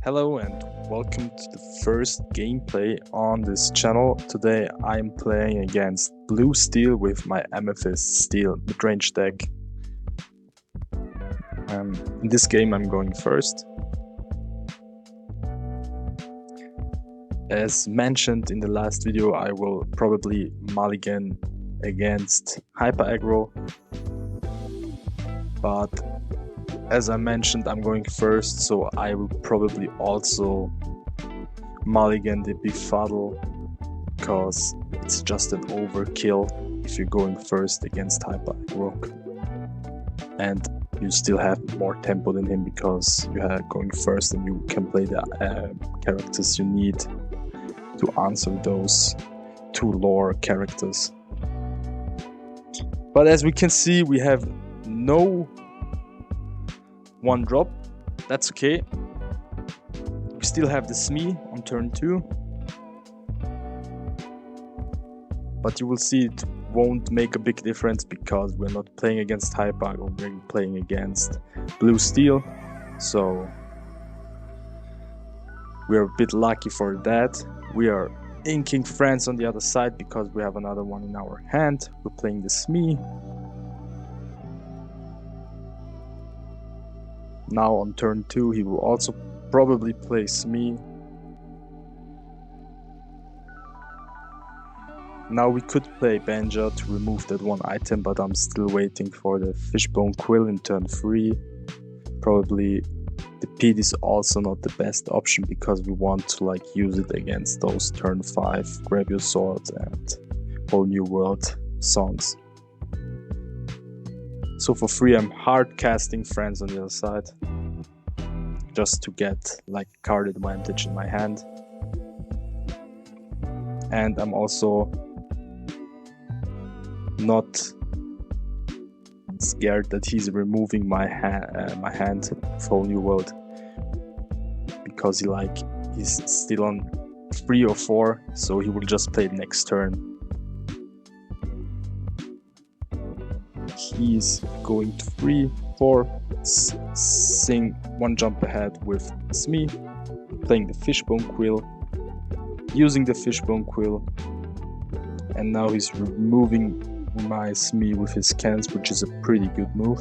Hello and welcome to the first gameplay on this channel. Today I'm playing against Blue Steel with my Amethyst Steel midrange deck. In this game I'm going first. As mentioned in the last video, I will probably mulligan against Hyper Aggro, but as I mentioned, I'm going first, so I will probably also mulligan the Befuddle, because it's just an overkill if you're going first against Hyper Aggro. And you still have more tempo than him because you are going first and you can play the characters you need to answer those two lore characters. But as we can see, we have no one drop. That's okay. We still have the Smee on turn 2. But you will see it won't make a big difference because we're not playing against Hyper, we're playing against Blue Steel. So we're a bit lucky for that. We are inking friends on the other side because we have another one in our hand. We're playing the Smee. Now on turn 2 he will also probably play Smee. Now we could play Banja to remove that one item, but I'm still waiting for the Fishbone Quill in turn 3. Probably the Pete is also not the best option because we want to use it against those turn 5 Grab Your Sword and Whole New World songs. So for free I'm hard casting friends on the other side, just to get card advantage in my hand. And I'm also not scared that he's removing my hand of Whole New World, because he's still on 3 or 4, so he will just play next turn. He's going to 3, 4, sing one jump ahead with Smee, playing the Fishbone Quill, using the Fishbone Quill, and now he's removing my Smee with his cans, which is a pretty good move.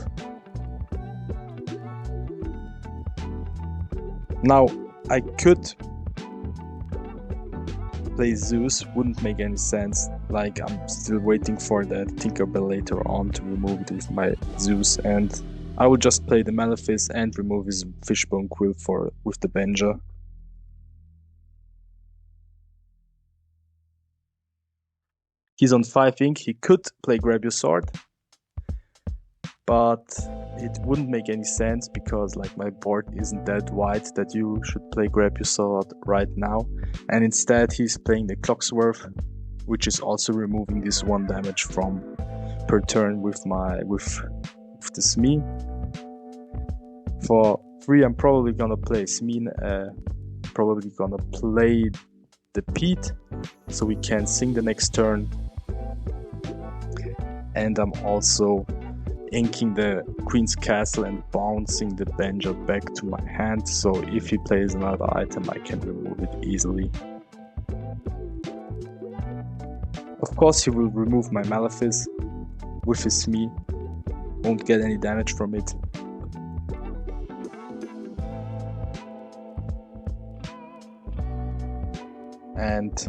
Now I could play Zeus, wouldn't make any sense. I'm still waiting for that Tinkerbell later on to remove it with my Zeus, and I will just play the Malefice and remove his Fishbone Quill with the Banja. He's on 5 ink, he could play Grab Your Sword, but it wouldn't make any sense because my board isn't that wide that you should play Grab Your Sword right now. And instead he's playing the Clocksworth, which is also removing this 1 damage from per turn with the Smee. For free I'm probably gonna play Smee, probably gonna play the Pete so we can sing the next turn. And I'm also inking the Queen's Castle and bouncing the Banja back to my hand, so if he plays another item I can remove it easily. Of course he will remove my Malefice with his Smee, won't get any damage from it. And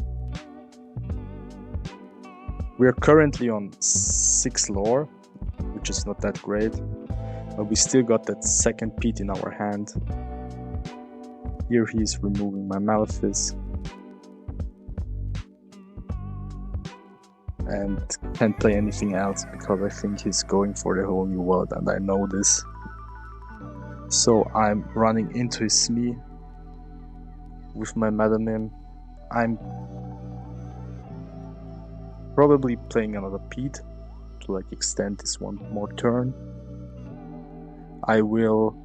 we're currently on 6 lore, which is not that great, but we still got that second Pete in our hand. Here he's removing my Malefice. And can't play anything else because I think he's going for the Whole New World, and I know this. So I'm running into his Smee with my Madamim. I'm probably playing another Pete to extend this one more turn. I will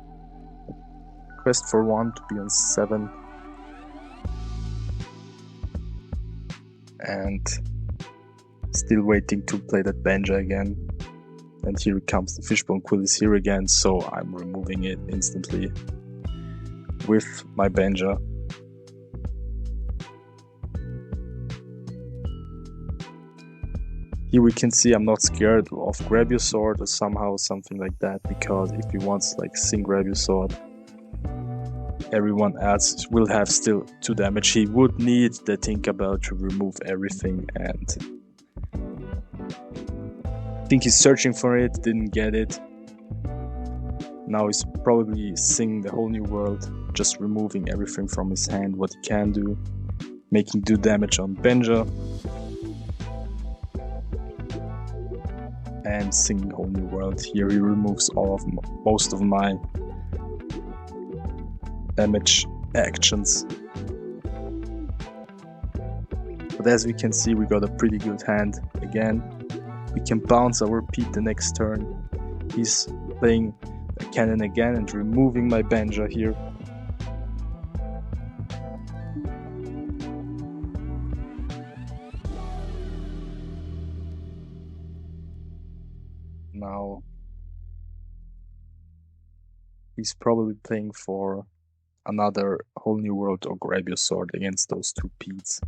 quest for 1 to be on 7. And still waiting to play that Banja again. And here it comes, the Fishbone Quill is here again, so I'm removing it instantly. with my Benja. Here we can see I'm not scared of Grab Your Sword or somehow something like that, because if he wants like Sing Grab Your Sword, everyone else will have still 2 damage. He would need the Tinkerbell to remove everything, and I think he's searching for it, didn't get it. Now he's probably Sing the whole new world, just removing everything from his hand, what he can do, making 2 damage on Benja, and Sing whole new world. Here he removes most of my damage actions. But as we can see, we got a pretty good hand again. We can bounce our Pete the next turn. He's playing a cannon again and removing my Benja here. Now he's probably playing for another whole new world or Grab Your Sword against those 2 Petes.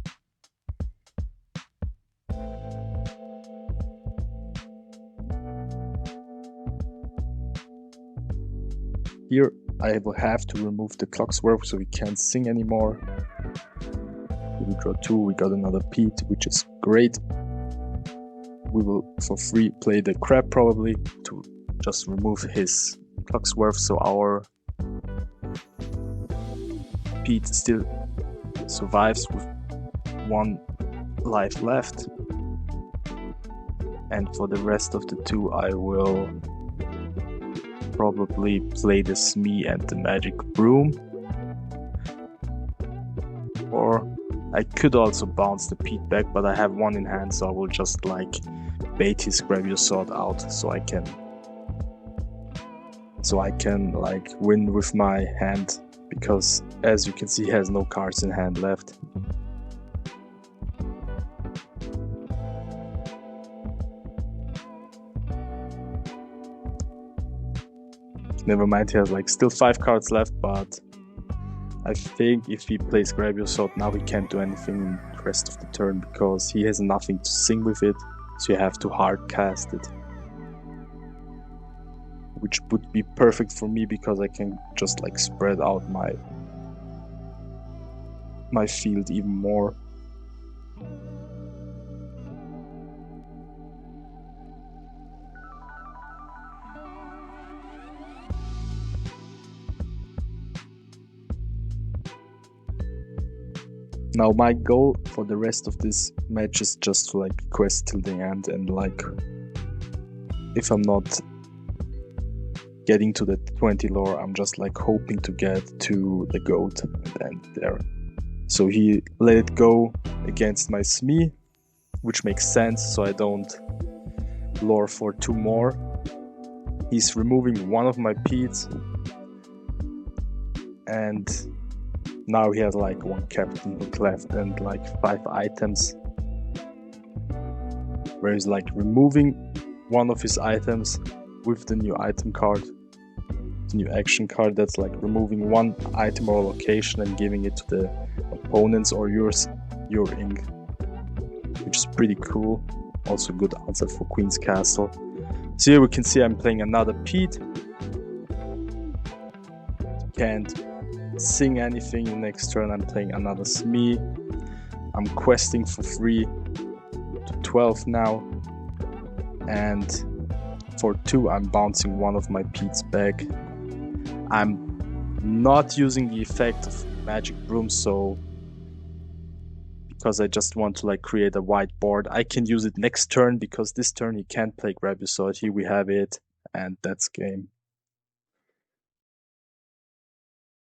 Here I will have to remove the Clock Swerve so we can't Sing anymore. We draw 2, we got another Pete, which is great. We will for free play the Crab probably to just remove his Clock Swerve, so our Pete still survives with 1 life left. And for the rest of the 2 I will probably play the Smee and the Magic Broom. Or I could also bounce the Pete back, but I have 1 in hand, so I will just like bait his Grab Your Sword out so I can like win with my hand, because as you can see he has no cards in hand left. Never mind, he has like still 5 cards left, but I think if he plays Grab Your Sword now, he can't do anything in the rest of the turn because he has nothing to Sing with it, so you have to hard cast it. Which would be perfect for me because I can just like spread out my field even more. Now my goal for the rest of this match is just to like quest till the end, and like if I'm not getting to the 20 lore, I'm just like hoping to get to the goat and end there. So he let it go against my Smee, which makes sense, so I don't lore for 2 more. He's removing 1 of my Petes, and now he has like 1 captain hook left and like 5 items, where he's like removing 1 of his items with the new item card, the new action card, that's like removing 1 item or location and giving it to the opponents or your ink, which is pretty cool. Also good answer for Queen's Castle. So here we can see I'm playing another Pete. Can't Sing anything the next turn. I'm playing another Smee. I'm questing for free to 12 now, and for 2 I'm bouncing 1 of my Petes back. I'm not using the effect of Magic Broom, so because I just want to like create a white board. I can use it next turn because this turn he can't play Grab Your Sword. Here we have it, and that's game.